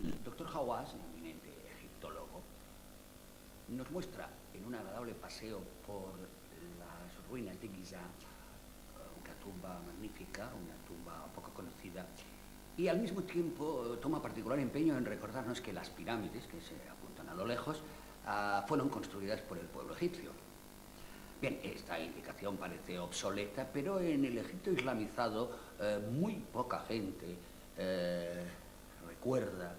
El doctor Hawass, eminente egiptólogo, nos muestra en un agradable paseo por las ruinas de Giza una tumba magnífica, una tumba poco conocida, y al mismo tiempo toma particular empeño en recordarnos que las pirámides, que se apuntan a lo lejos, fueron construidas por el pueblo egipcio. Bien, esta indicación parece obsoleta, pero en el Egipto islamizado muy poca gente recuerda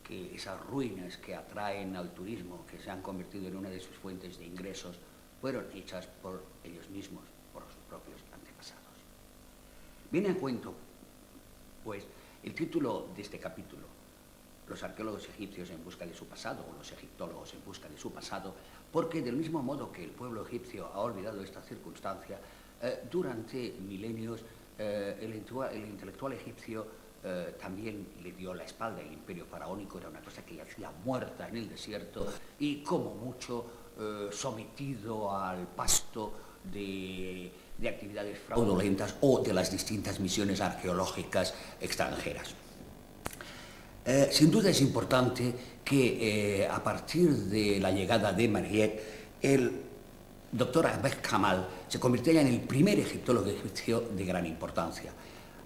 que esas ruinas que atraen al turismo, que se han convertido en una de sus fuentes de ingresos, fueron hechas por ellos mismos, por sus propios antepasados. Viene a cuento, pues, el título de este capítulo: los arqueólogos egipcios en busca de su pasado, o los egiptólogos en busca de su pasado, porque del mismo modo que el pueblo egipcio ha olvidado esta circunstancia, durante milenios el intelectual egipcio también le dio la espalda. El imperio faraónico era una cosa que yacía muerta en el desierto y como mucho sometido al pasto de actividades fraudulentas o de las distintas misiones arqueológicas extranjeras. Sin duda es importante que a partir de la llegada de Mariette, el doctor Ahmed Kamal se convirtiera en el primer egiptólogo egipcio de gran importancia.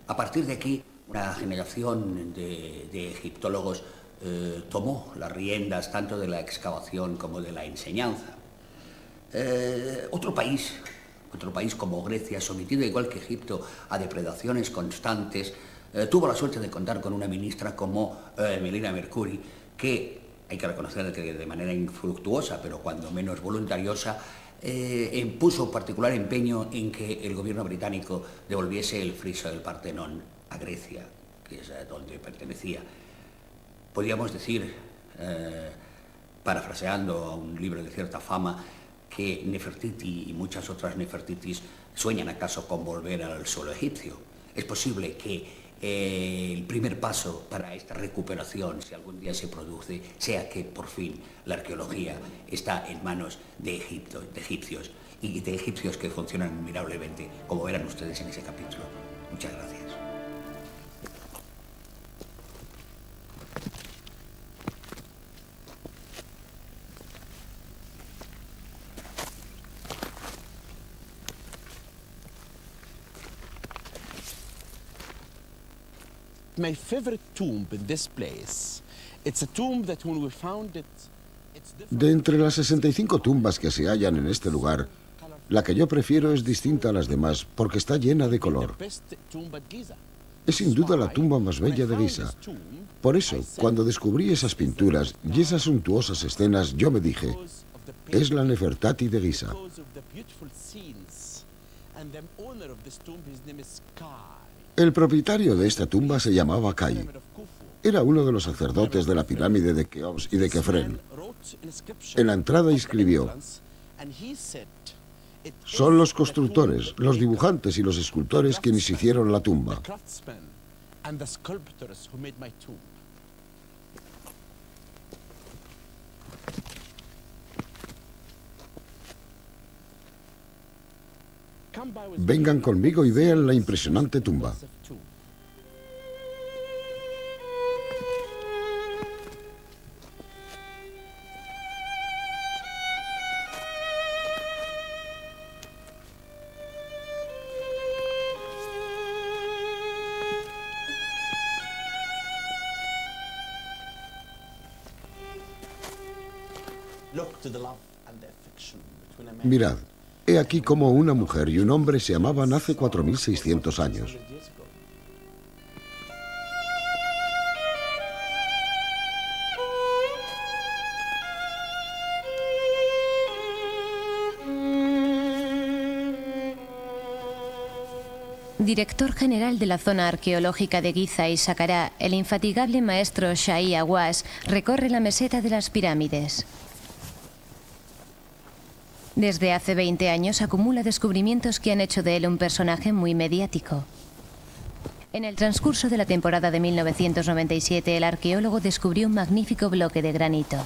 A partir de aquí, una generación de egiptólogos tomó las riendas tanto de la excavación como de la enseñanza. Otro país como Grecia, sometido igual que Egipto a depredaciones constantes, tuvo la suerte de contar con una ministra como Melina Mercouri, que hay que reconocer que de manera infructuosa, pero cuando menos voluntariosa, puso particular empeño en que el gobierno británico devolviese el friso del Partenón a Grecia, que es a donde pertenecía. Podríamos decir, parafraseando a un libro de cierta fama, que Nefertiti y muchas otras Nefertitis sueñan acaso con volver al suelo egipcio. Es posible que el primer paso para esta recuperación, si algún día se produce, sea que por fin la arqueología está en manos de egipcios, y de egipcios que funcionan admirablemente, como verán ustedes en ese capítulo. Muchas gracias. My favorite tomb in this place. It's a tomb that when we found it, De entre las 65 tumbas que se hallan en este lugar, la que yo prefiero es distinta a las demás porque está llena de color. Es sin duda la tumba más bella de Giza. Por eso, cuando descubrí esas pinturas y esas suntuosas escenas, yo me dije, es la Nefertati de Giza. El propietario de esta tumba se llamaba Kai. Era uno de los sacerdotes de la pirámide de Keops y de Kefren. En la entrada escribió: son los constructores, los dibujantes y los escultores quienes hicieron la tumba. Vengan conmigo y vean la impresionante tumba. Mirad, he aquí cómo una mujer y un hombre se amaban hace 4600 años. Director general de la zona arqueológica de Giza y Saqqara, el infatigable maestro Shai Hawass recorre la meseta de las pirámides. Desde hace 20 años acumula descubrimientos que han hecho de él un personaje muy mediático. En el transcurso de la temporada de 1997, el arqueólogo descubrió un magnífico bloque de granito.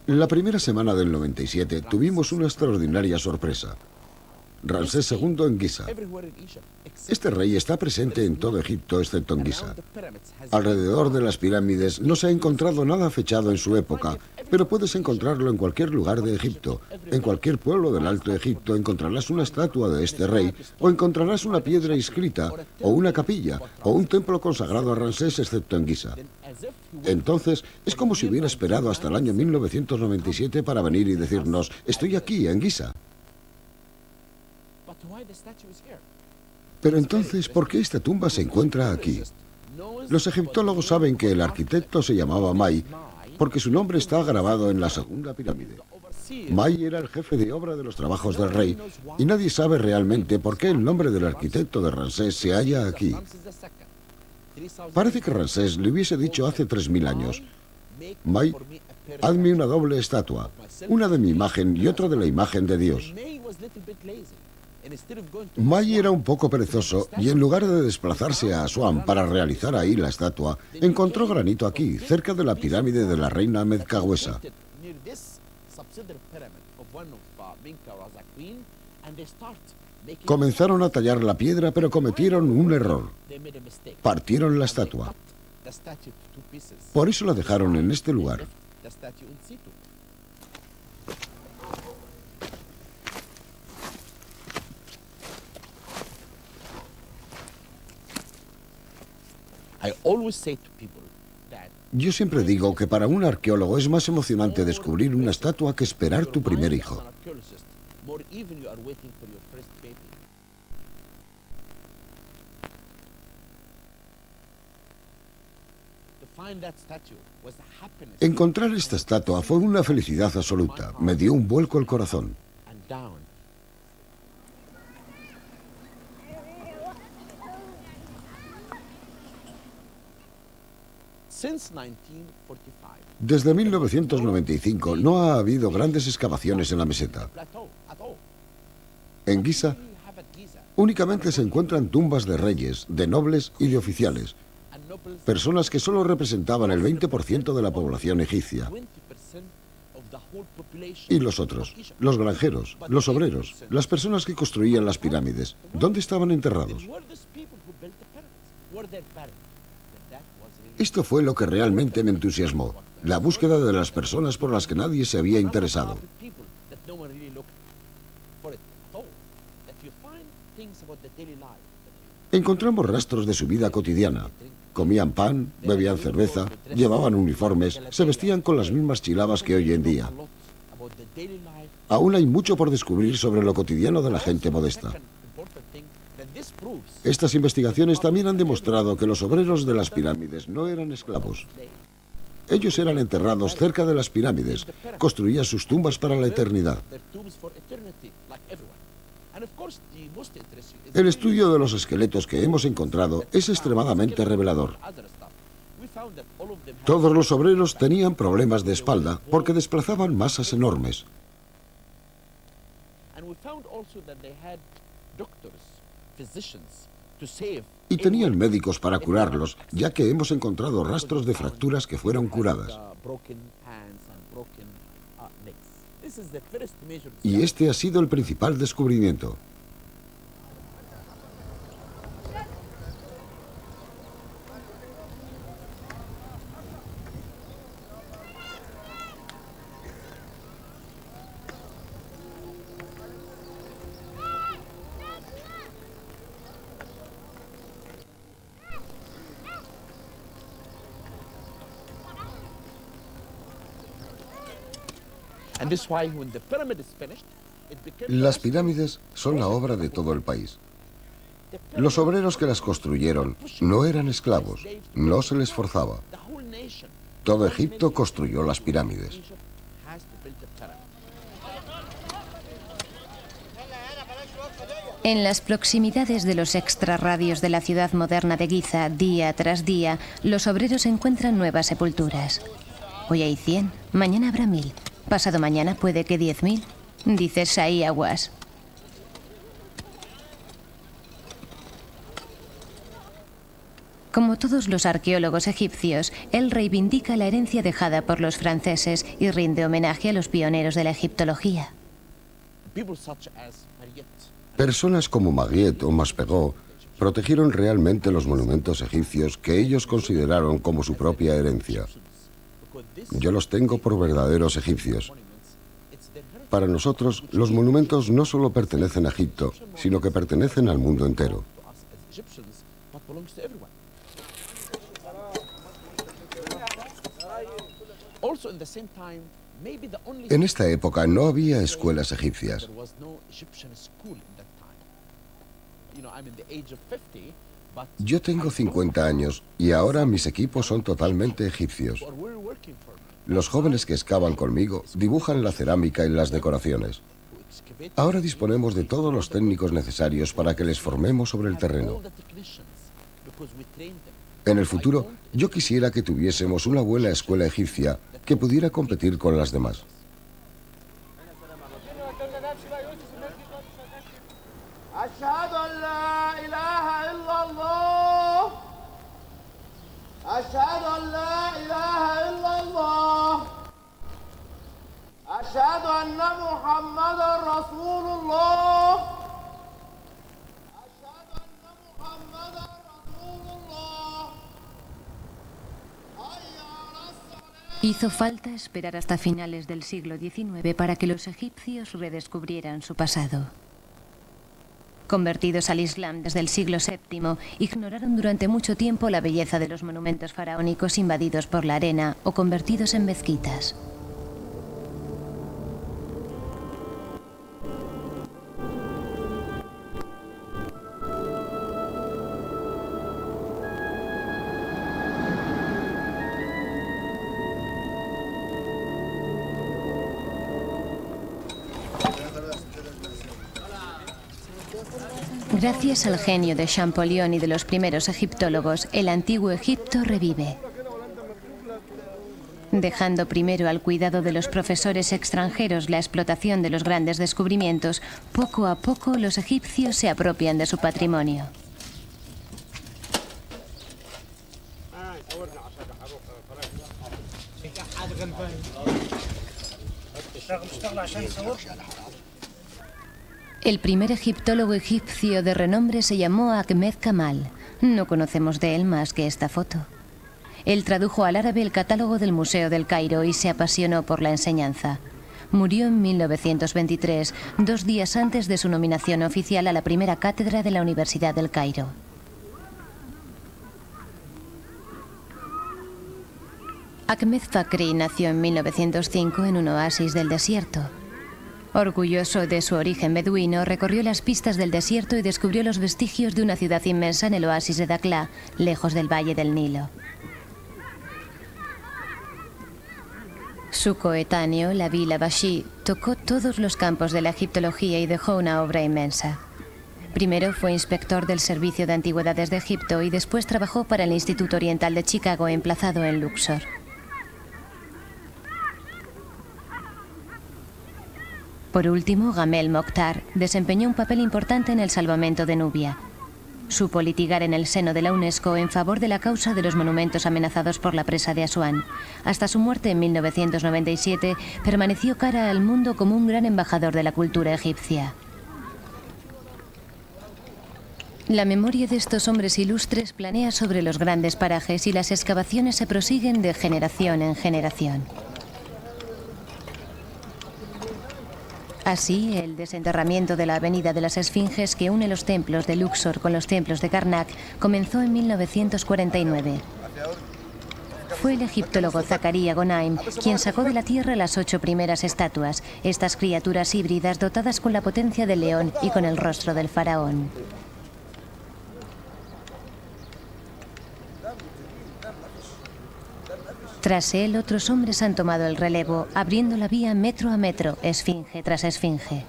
La primera semana del 97 tuvimos una extraordinaria sorpresa. Ramsés II en Giza. Este rey está presente en todo Egipto excepto en Giza. Alrededor de las pirámides no se ha encontrado nada fechado en su época, pero puedes encontrarlo en cualquier lugar de Egipto. En cualquier pueblo del Alto Egipto encontrarás una estatua de este rey, o encontrarás una piedra inscrita, o una capilla, o un templo consagrado a Ramsés excepto en Giza. Entonces, es como si hubiera esperado hasta el año 1997 para venir y decirnos, estoy aquí, en Giza. Pero entonces, ¿por qué esta tumba se encuentra aquí? Los egiptólogos saben que el arquitecto se llamaba May, porque su nombre está grabado en la segunda pirámide. May era el jefe de obra de los trabajos del rey, y nadie sabe realmente por qué el nombre del arquitecto de Ramsés se halla aquí. Parece que Ramsés le hubiese dicho hace 3000 años, May, hazme una doble estatua, una de mi imagen y otra de la imagen de Dios. May era un poco perezoso y en lugar de desplazarse a Asuán para realizar ahí la estatua, encontró granito aquí, cerca de la pirámide de la reina Medcahuesa. Comenzaron a tallar la piedra, pero cometieron un error. Partieron la estatua. Por eso la dejaron en este lugar. Yo siempre digo que para un arqueólogo es más emocionante descubrir una estatua que esperar tu primer hijo. Encontrar esta estatua fue una felicidad absoluta. Me dio un vuelco el corazón. Desde 1995 no ha habido grandes excavaciones en la meseta. En Giza únicamente se encuentran tumbas de reyes, de nobles y de oficiales, personas que solo representaban el 20% de la población egipcia. Y los otros, los granjeros, los obreros, las personas que construían las pirámides, ¿dónde estaban enterrados? Esto fue lo que realmente me entusiasmó, la búsqueda de las personas por las que nadie se había interesado. Encontramos rastros de su vida cotidiana. Comían pan, bebían cerveza, llevaban uniformes, se vestían con las mismas chilabas que hoy en día. Aún hay mucho por descubrir sobre lo cotidiano de la gente modesta. Estas investigaciones también han demostrado que los obreros de las pirámides no eran esclavos. Ellos eran enterrados cerca de las pirámides, construían sus tumbas para la eternidad. El estudio de los esqueletos que hemos encontrado es extremadamente revelador. Todos los obreros tenían problemas de espalda porque desplazaban masas enormes. Y tenían médicos para curarlos, ya que hemos encontrado rastros de fracturas que fueron curadas. Y este ha sido el principal descubrimiento. Las pirámides son la obra de todo el país. Los obreros que las construyeron no eran esclavos, no se les forzaba. Todo Egipto construyó las pirámides. En las proximidades de los extrarradios de la ciudad moderna de Giza, día tras día, los obreros encuentran nuevas sepulturas. Hoy hay 100, mañana habrá 1000. Pasado mañana puede que 10.000, dice Sai Awas. Como todos los arqueólogos egipcios, él reivindica la herencia dejada por los franceses y rinde homenaje a los pioneros de la egiptología. People such as Mariette. Personas como Mariette o Maspero protegieron realmente los monumentos egipcios que ellos consideraron como su propia herencia. Yo los tengo por verdaderos egipcios. Para nosotros, los monumentos no solo pertenecen a Egipto, sino que pertenecen al mundo entero. En esta época no había escuelas egipcias. Yo tengo 50 años y ahora mis equipos son totalmente egipcios. Los jóvenes que excavan conmigo dibujan la cerámica y las decoraciones. Ahora disponemos de todos los técnicos necesarios para que les formemos sobre el terreno. En el futuro, yo quisiera que tuviésemos una buena escuela egipcia que pudiera competir con las demás. أشهد أن لا إله إلا الله أشهد أن لا إله إلا الله أشهد أن محمدا رسول الله أشهد أن محمدا رسول الله حي على الصلاة. Hizo falta esperar hasta finales del siglo XIX para que los egipcios redescubrieran su pasado. Convertidos al Islam desde el siglo VII, ignoraron durante mucho tiempo la belleza de los monumentos faraónicos invadidos por la arena o convertidos en mezquitas. Gracias al genio de Champollion y de los primeros egiptólogos, el antiguo Egipto revive. Dejando primero al cuidado de los profesores extranjeros la explotación de los grandes descubrimientos, poco a poco los egipcios se apropian de su patrimonio. El primer egiptólogo egipcio de renombre se llamó Ahmed Kamal. No conocemos de él más que esta foto. Él tradujo al árabe el catálogo del Museo del Cairo y se apasionó por la enseñanza. Murió en 1923, 2 días antes de su nominación oficial a la primera cátedra de la Universidad del Cairo. Ahmed Fakri nació en 1905 en un oasis del desierto. Orgulloso de su origen beduino, recorrió las pistas del desierto y descubrió los vestigios de una ciudad inmensa en el oasis de Dakhla, lejos del valle del Nilo. Su coetáneo, Labi Bashi, tocó todos los campos de la egiptología y dejó una obra inmensa. Primero fue inspector del Servicio de Antigüedades de Egipto y después trabajó para el Instituto Oriental de Chicago, emplazado en Luxor. Por último, Gamel Mokhtar desempeñó un papel importante en el salvamento de Nubia. Supo litigar en el seno de la UNESCO en favor de la causa de los monumentos amenazados por la presa de Asuán. Hasta su muerte en 1997, permaneció cara al mundo como un gran embajador de la cultura egipcia. La memoria de estos hombres ilustres planea sobre los grandes parajes y las excavaciones se prosiguen de generación en generación. Así, el desenterramiento de la Avenida de las Esfinges que une los templos de Luxor con los templos de Karnak comenzó en 1949. Fue el egiptólogo Zakaria Gonaim quien sacó de la tierra las 8 primeras estatuas, estas criaturas híbridas dotadas con la potencia del león y con el rostro del faraón. Tras él, otros hombres han tomado el relevo, abriendo la vía metro a metro, esfinge tras esfinge.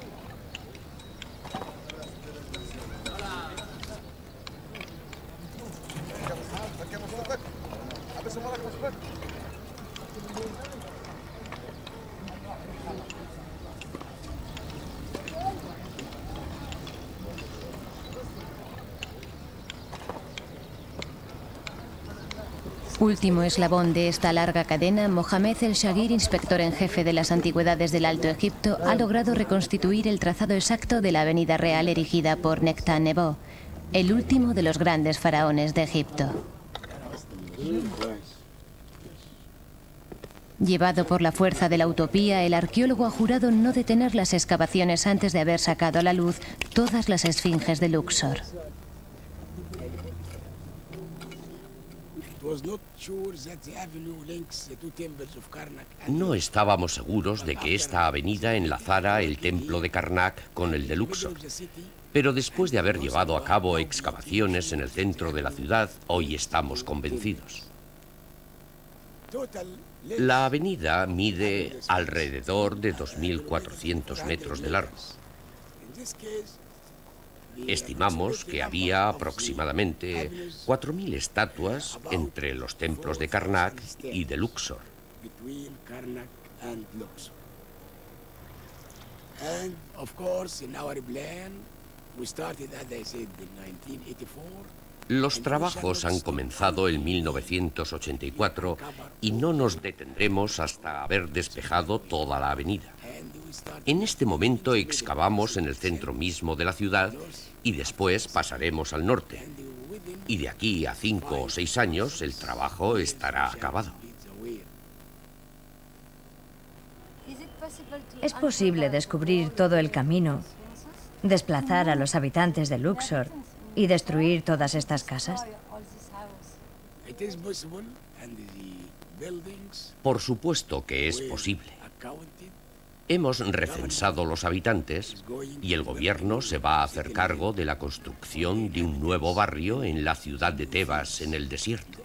Último eslabón de esta larga cadena, Mohamed el-Shagir, inspector en jefe de las antigüedades del Alto Egipto, ha logrado reconstituir el trazado exacto de la avenida real erigida por Nectanebo, el último de los grandes faraones de Egipto. Llevado por la fuerza de la utopía, el arqueólogo ha jurado no detener las excavaciones antes de haber sacado a la luz todas las esfinges de Luxor. No estábamos seguros de que esta avenida enlazara el templo de Karnak con el de Luxor, pero después de haber llevado a cabo excavaciones en el centro de la ciudad, hoy estamos convencidos. La avenida mide alrededor de 2.400 metros de largo. Estimamos que había aproximadamente 4.000 estatuas entre los templos de Karnak y de Luxor. Los trabajos han comenzado en 1984 y no nos detendremos hasta haber despejado toda la avenida. En este momento excavamos en el centro mismo de la ciudad y después pasaremos al norte. Y de aquí a 5 o 6 años el trabajo estará acabado. ¿Es posible descubrir todo el camino, desplazar a los habitantes de Luxor y destruir todas estas casas? Por supuesto que es posible. Hemos recensado los habitantes y el gobierno se va a hacer cargo de la construcción de un nuevo barrio en la ciudad de Tebas, en el desierto.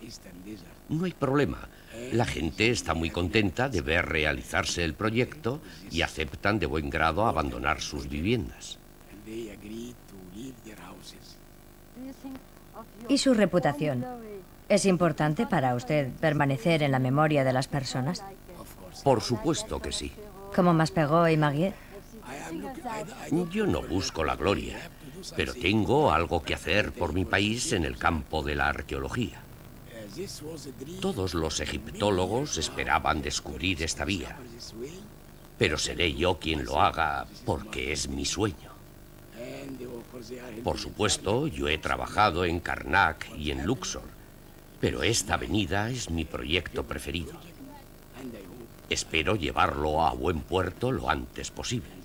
No hay problema. La gente está muy contenta de ver realizarse el proyecto y aceptan de buen grado abandonar sus viviendas. ¿Y su reputación? ¿Es importante para usted permanecer en la memoria de las personas? Por supuesto que sí. ¿Como Maspero y Maguier? Yo no busco la gloria, pero tengo algo que hacer por mi país en el campo de la arqueología. Todos los egiptólogos esperaban descubrir esta vía, pero seré yo quien lo haga porque es mi sueño. Por supuesto, yo he trabajado en Karnak y en Luxor, pero esta avenida es mi proyecto preferido. Espero llevarlo a buen puerto lo antes posible.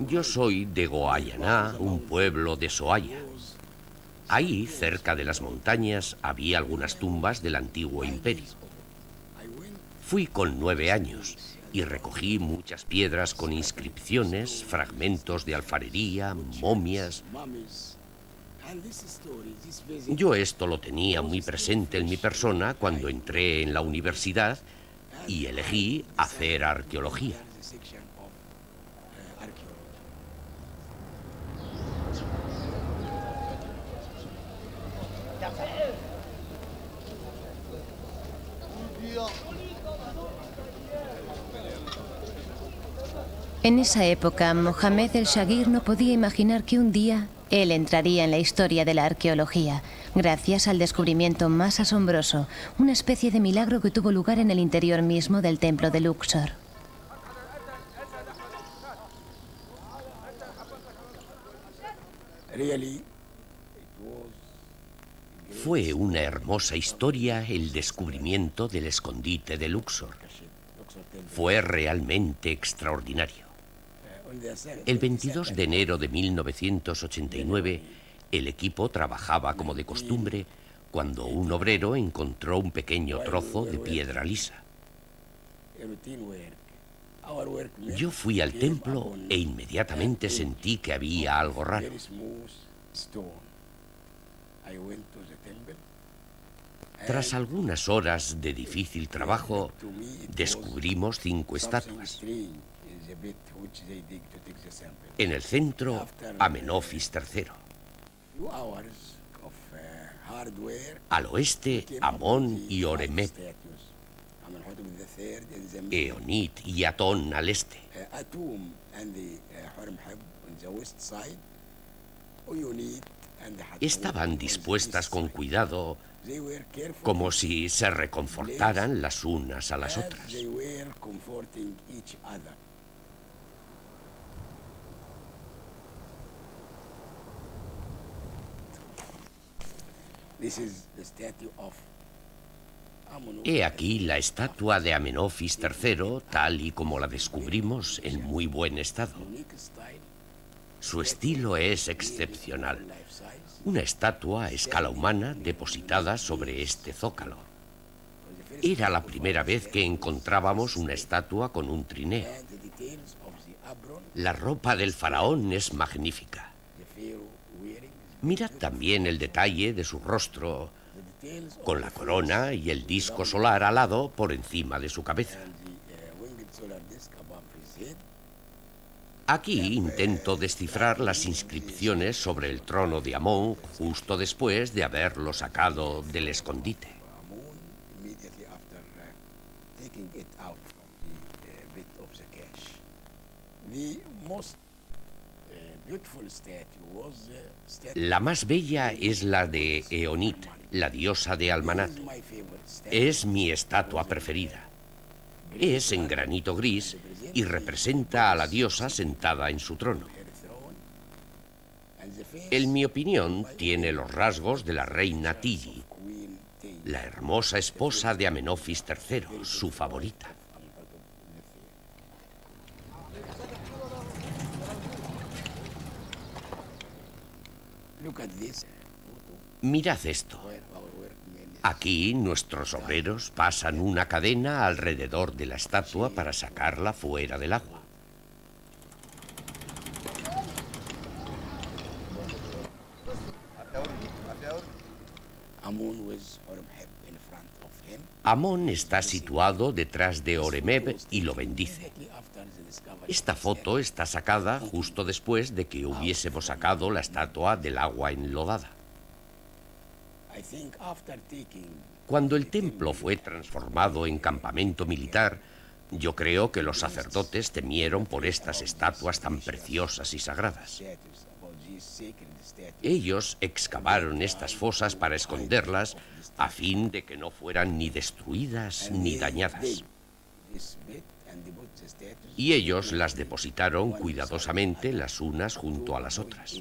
Yo soy de Goayaná, un pueblo de Soaya. Ahí, cerca de las montañas, había algunas tumbas del antiguo imperio. Fui con 9 años y recogí muchas piedras con inscripciones, fragmentos de alfarería, momias. Yo esto lo tenía muy presente en mi persona cuando entré en la universidad y elegí hacer arqueología. En esa época, Mohamed el-Shagir no podía imaginar que un día él entraría en la historia de la arqueología, gracias al descubrimiento más asombroso, una especie de milagro que tuvo lugar en el interior mismo del templo de Luxor. Fue una hermosa historia el descubrimiento del escondite de Luxor. Fue realmente extraordinario. El 22 de enero de 1989, el equipo trabajaba como de costumbre cuando un obrero encontró un pequeño trozo de piedra lisa. Yo fui al templo e inmediatamente sentí que había algo raro. Tras algunas horas de difícil trabajo, descubrimos 5 estatuas. En el centro, Amenofis III. Al oeste, Amón y Horemheb. Eonit y Atón al este. Estaban dispuestas con cuidado, como si se reconfortaran las unas a las otras. He aquí la estatua de Amenofis III, tal y como la descubrimos, en muy buen estado. Su estilo es excepcional. Una estatua a escala humana depositada sobre este zócalo. Era la primera vez que encontrábamos una estatua con un trineo. La ropa del faraón es magnífica. Mirad también el detalle de su rostro, con la corona y el disco solar alado por encima de su cabeza. Aquí intento descifrar las inscripciones sobre el trono de Amón justo después de haberlo sacado del escondite. La más bella es la de Eonit, la diosa de Almanat. Es mi estatua preferida. Es en granito gris y representa a la diosa sentada en su trono. En mi opinión, tiene los rasgos de la reina Tigi, la hermosa esposa de Amenofis III, su favorita. Mirad esto. Aquí nuestros obreros pasan una cadena alrededor de la estatua para sacarla fuera del agua. Amón está situado detrás de Horemheb y lo bendice. Esta foto está sacada justo después de que hubiésemos sacado la estatua del agua enlodada. Cuando el templo fue transformado en campamento militar, yo creo que los sacerdotes temieron por estas estatuas tan preciosas y sagradas. Ellos excavaron estas fosas para esconderlas a fin de que no fueran ni destruidas ni dañadas. Y ellos las depositaron cuidadosamente las unas junto a las otras.